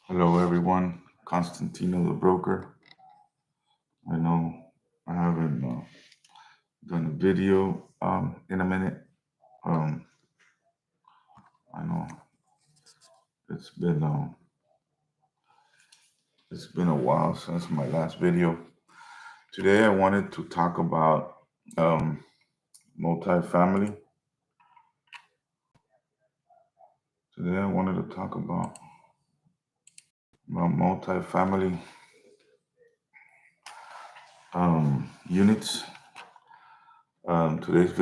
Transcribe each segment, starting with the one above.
Hello, everyone. Constantino, the broker. I know I haven't done a video in a minute. Um, I know it's been um, it's been a while since my last video. Today, I wanted to talk about um, multifamily. Today, I wanted to talk about multifamily units. Today's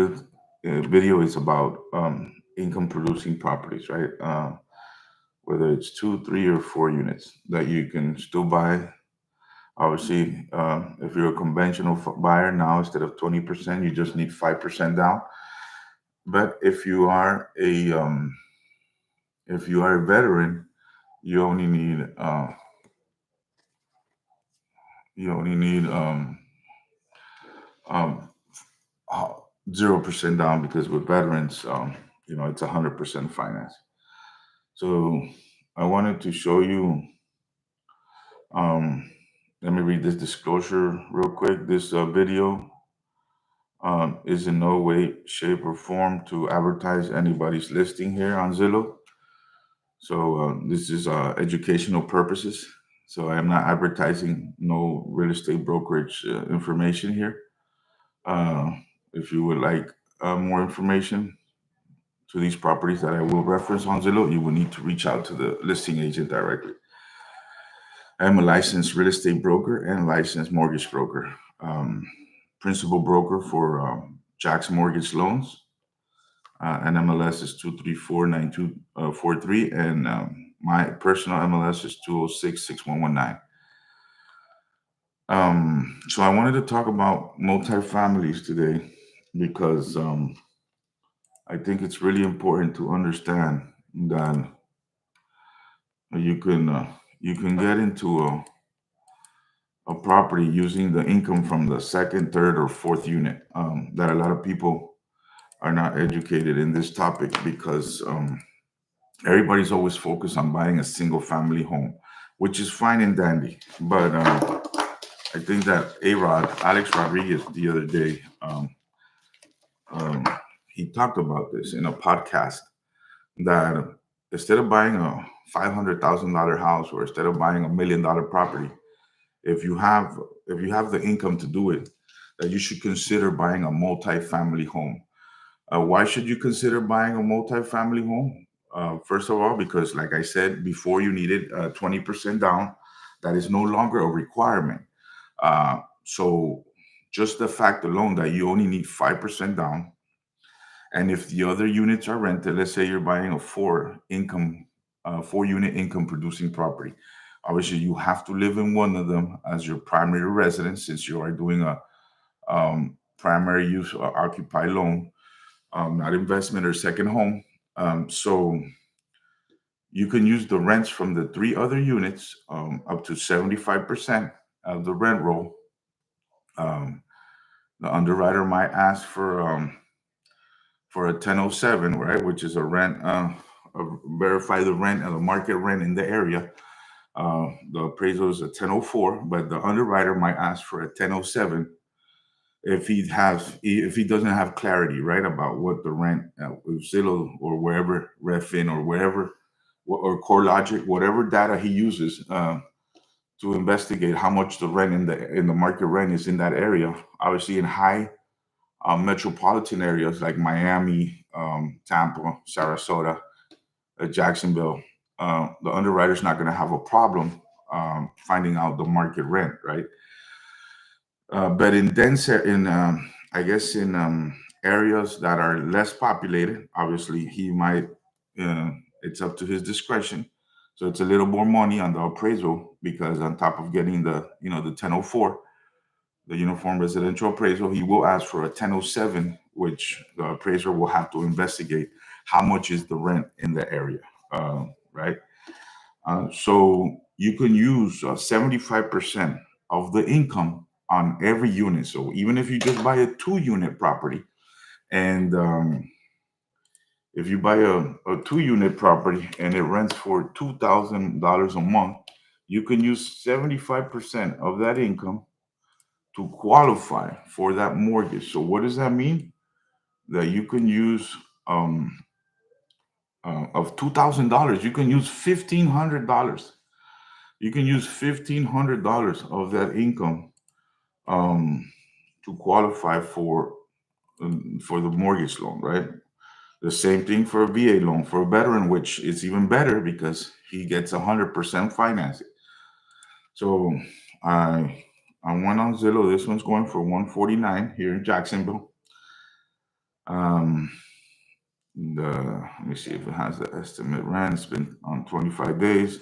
video is about income producing properties, right? Whether it's two, three, or four units that you can still buy. Obviously, if you're a conventional buyer now, instead of 20%, you just need 5% down. But if you are a veteran, you only need you only need um, 0% down, because with veterans, it's 100% finance. So I wanted to show you. Um, Let me read this disclosure real quick. This video is in no way, shape, or form to advertise anybody's listing here on Zillow. So this is educational purposes. So I am not advertising no real estate brokerage information here. Uh, if you would like more information to these properties that I will reference on Zillow, you will need to reach out to the listing agent directly. I am a licensed real estate broker and licensed mortgage broker. Principal broker for Jax Mortgage Loans. NMLS is 2349243, and my personal MLS is 2066119. So I wanted to talk about multifamilies today because I think it's really important to understand that you can you can get into a property using the income from the second, third, or fourth unit. That a lot of people are not educated in this topic because everybody's always focused on buying a single family home, which is fine and dandy. But I think that Alex Rodriguez, the other day, um, he talked about this in a podcast, that instead of buying a $500,000 house, or instead of buying $1 million property, if you have the income to do it, that you should consider buying a multi-family home. Why should you consider buying a multi-family home? First of all, because like I said before, you needed 20% down. That is no longer a requirement. So just the fact alone that you only need 5% down, and if the other units are rented, let's say you're buying a four unit income producing property. Obviously, you have to live in one of them as your primary residence, since you are doing a primary use occupy loan, not investment or second home. So you can use the rents from the three other units, up to 75% of the rent roll. Um, the underwriter might ask for a 1007, right, which is a rent, verify the rent and the market rent in the area. The appraisal is a 1004, but the underwriter might ask for a 1007 if he doesn't have clarity, right, about what the rent, with Zillow or wherever, Redfin or wherever, or CoreLogic, whatever data he uses to investigate how much the rent in the market rent is in that area. Obviously, in high metropolitan areas like Miami, Tampa, Sarasota, Jacksonville, the underwriter's not going to have a problem finding out the market rent, right? But in denser, in I guess in areas that are less populated, obviously he might. It's up to his discretion. So it's a little more money on the appraisal, because on top of getting the 1004, the uniform residential appraisal, he will ask for a 1007, which the appraiser will have to investigate how much is the rent in the area, right? So you can use 75% of the income on every unit. So even if you just buy a two-unit property, and If you buy a 2 unit property and it rents for $2,000 a month, you can use 75% of that income to qualify for that mortgage. So what does that mean? That you can use of $2,000, you can use $1,500. You can use $1,500 of that income um, to qualify for the mortgage loan, right? The same thing for a VA loan for a veteran, which is even better because he gets 100% financing. So I I went on Zillow. This one's going for 149 here in Jacksonville. Um, let me see if it has the estimate rent. It's been on 25 days.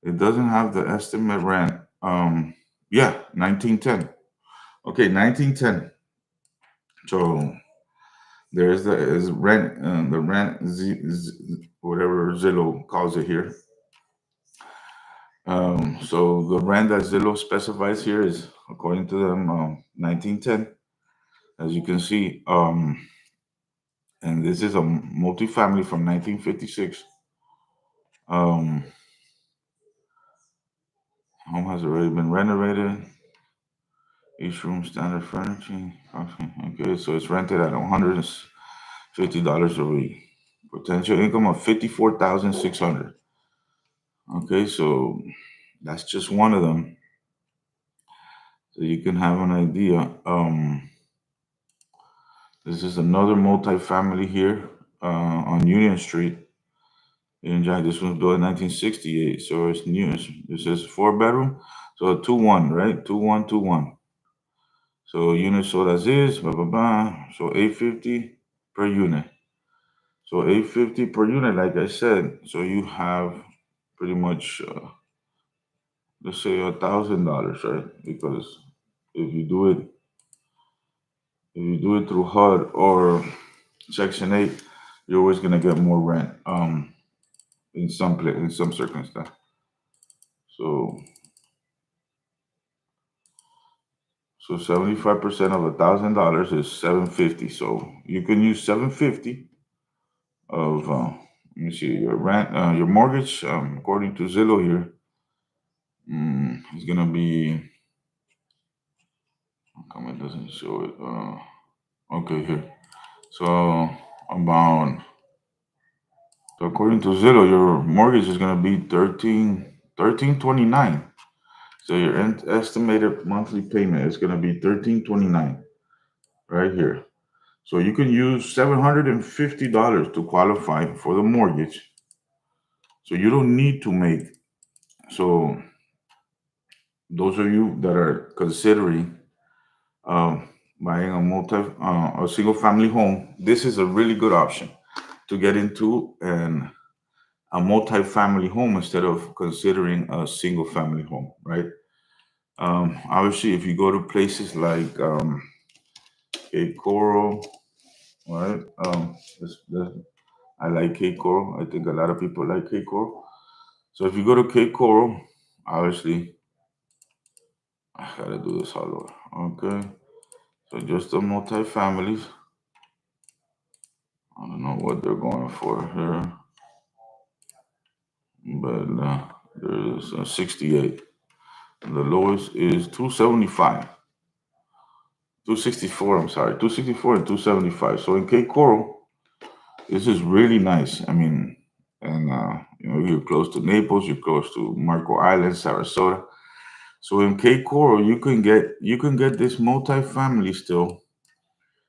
It doesn't have the estimate rent. Yeah, 1910. Okay, 1910. So there's the is rent, the rent, whatever Zillow calls it here. So the rent that Zillow specifies here is, according to them, 1910, as you can see. And this is a multifamily from 1956. Um, home has already been renovated. Each room standard furniture. Okay, so it's rented at $150 a week. Potential income of 54,600. Okay, so that's just one of them. So you can have an idea. This is another multifamily here on Union Street in Jack. This one's built in 1968, so it's new. This is 4 bedroom, so 2-1, right? 2-1, 2-1. So unit sold as is, blah blah blah. So 850 per unit. So 850 per unit, like I said. So you have pretty much, let's say $1,000, right? Because if you do it, if you do it through HUD or Section 8, you're always gonna get more rent. In some circumstance. So 75% of $1,000 is 750. So you can use 750 of let me see your rent, your mortgage, according to Zillow here, is gonna be. How come it doesn't show it? Okay, here. So about so according to Zillow, your mortgage is gonna be 1329. So your estimated monthly payment is gonna be 1329 right here. So you can use $750 to qualify for the mortgage. So you don't need to make. So those of you that are considering um, buying a single family home, this is a really good option to get into a multi-family home instead of considering a single family home, right? Obviously, if you go to places like Cape Coral, right? I like Cape Coral. I think a lot of people like Cape Coral. So if you go to Cape Coral, obviously, I gotta do this all over. Okay. So just the multi-families. I don't know what they're going for here, but there's 68. The lowest is 275. 264, I'm sorry, 264 and 275. So in Cape Coral, this is really nice. I mean, and you're close to Naples, you're close to Marco Island, Sarasota. So in Cape Coral, you can get this multi-family still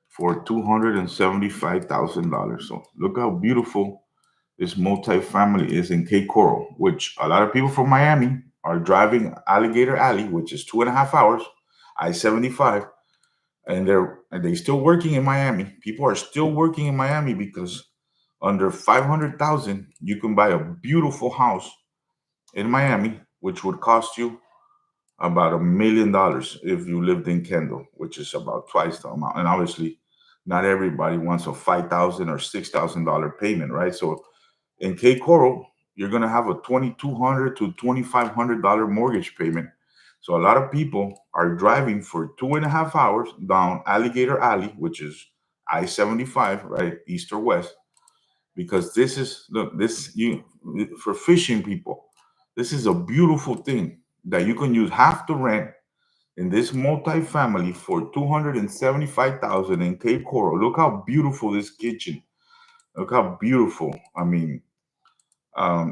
for $275,000. So look how beautiful this multi-family is in Cape Coral, which a lot of people from Miami are driving Alligator Alley, which is 2.5 hours, I-75, and they still working in Miami. People are still working in Miami because under 500,000, you can buy a beautiful house in Miami, which would cost you about $1 million if you lived in Kendall, which is about twice the amount. And obviously, not everybody wants a $5,000 or $6,000 payment, right? So in Cape Coral, you're gonna have a $2,200 to $2,500 mortgage payment. So a lot of people are driving for 2.5 hours down Alligator Alley, which is I-75, right, east or west, because this is, look, this, you, for fishing people, this is a beautiful thing that you can use half the rent in this multifamily for 275,000 in Cape Coral. Look how beautiful this kitchen. Look how beautiful. I mean,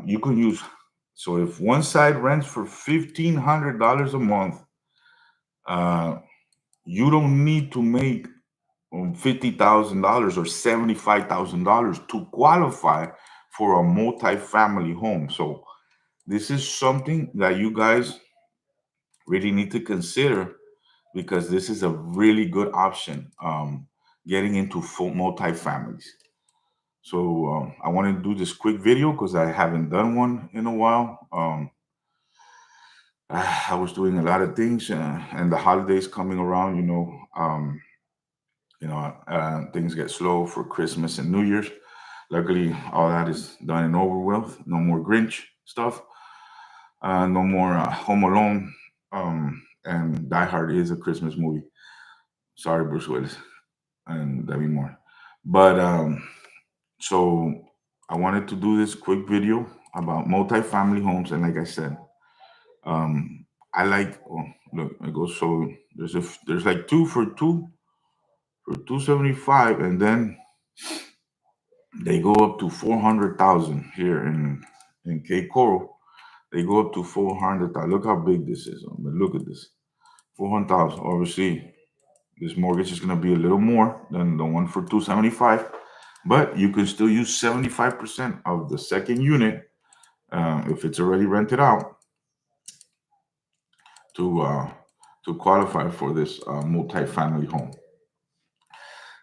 you can use, so if one side rents for $1,500 a month, uh, you don't need to make $50,000 or $75,000 to qualify for a multifamily home. So this is something that you guys really need to consider, because this is a really good option, getting into full multifamilies. So I wanted to do this quick video because I haven't done one in a while. I was doing a lot of things, and the holidays coming around, things get slow for Christmas and New Year's. Luckily, all that is done and over with. No more Grinch stuff. No more Home Alone. And Die Hard is a Christmas movie. Sorry, Bruce Willis and Demi Moore. But so I wanted to do this quick video about multifamily homes. And like I said, I like, oh, look, it goes, so there's like two for 275, and then they go up to 400,000 here in Cape Coral. They go up to 400,000. Look how big this is. I mean, look at this, 400,000. Obviously, this mortgage is going to be a little more than the one for 275, but you can still use 75% of the second unit, if it's already rented out, to qualify for this multifamily home.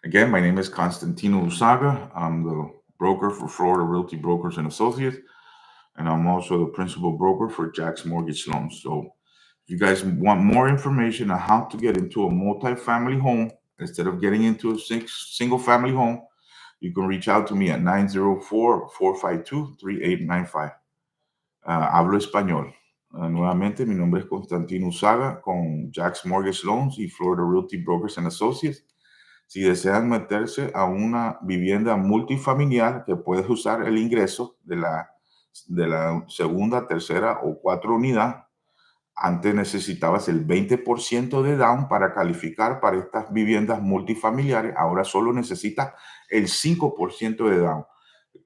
Again, my name is Constantino Usaga. I'm the broker for Florida Realty Brokers and Associates, and I'm also the principal broker for Jax Mortgage Loans. So if you guys want more information on how to get into a multifamily home instead of getting into a single family home, you can reach out to me at 904-452-3895. Hablo español. Nuevamente, mi nombre es Constantino Usaga con Jax Mortgage Loans y Florida Realty Brokers and Associates. Si desean meterse a una vivienda multifamiliar, que puedes usar el ingreso de la segunda, tercera o cuarta unidad. Antes necesitabas el 20% de down para calificar para estas viviendas multifamiliares. Ahora solo necesitas el 5% de down,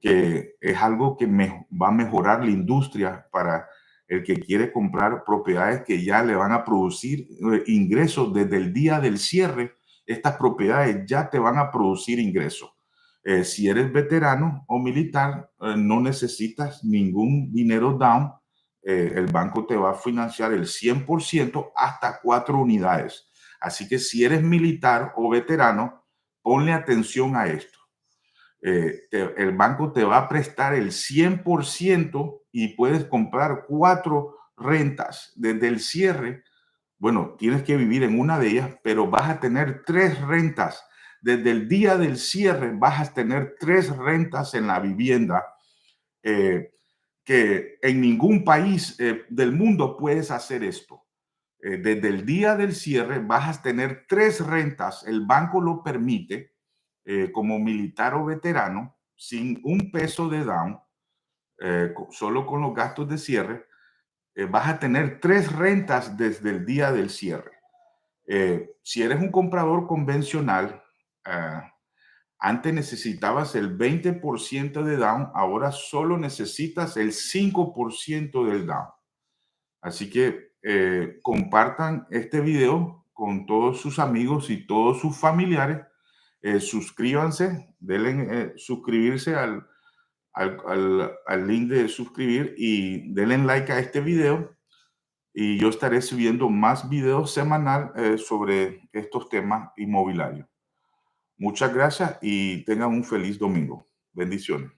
que es algo que va a mejorar la industria para el que quiere comprar propiedades que ya le van a producir ingresos desde el día del cierre. Estas propiedades ya te van a producir ingresos. Si eres veterano o militar, no necesitas ningún dinero down. El banco te va a financiar el 100% hasta 4 unidades. Así que si eres militar o veterano, ponle atención a esto. El banco te va a prestar el 100% y puedes comprar 4 rentas desde el cierre. Bueno, tienes que vivir en una de ellas, pero vas a tener 3 rentas. Desde el día del cierre vas a tener 3 rentas en la vivienda, que en ningún país del mundo puedes hacer esto. Desde el día del cierre vas a tener 3 rentas. El banco lo permite, como militar o veterano, sin un peso de down, solo con los gastos de cierre. Vas a tener 3 rentas desde el día del cierre. Si eres un comprador convencional, antes necesitabas el 20% de down, ahora solo necesitas el 5% del down. Así que compartan este video con todos sus amigos y todos sus familiares. Suscríbanse, denle suscribirse al link de suscribir y denle like a este video. Y yo estaré subiendo más videos semanal sobre estos temas inmobiliarios. Muchas gracias y tengan un feliz domingo. Bendiciones.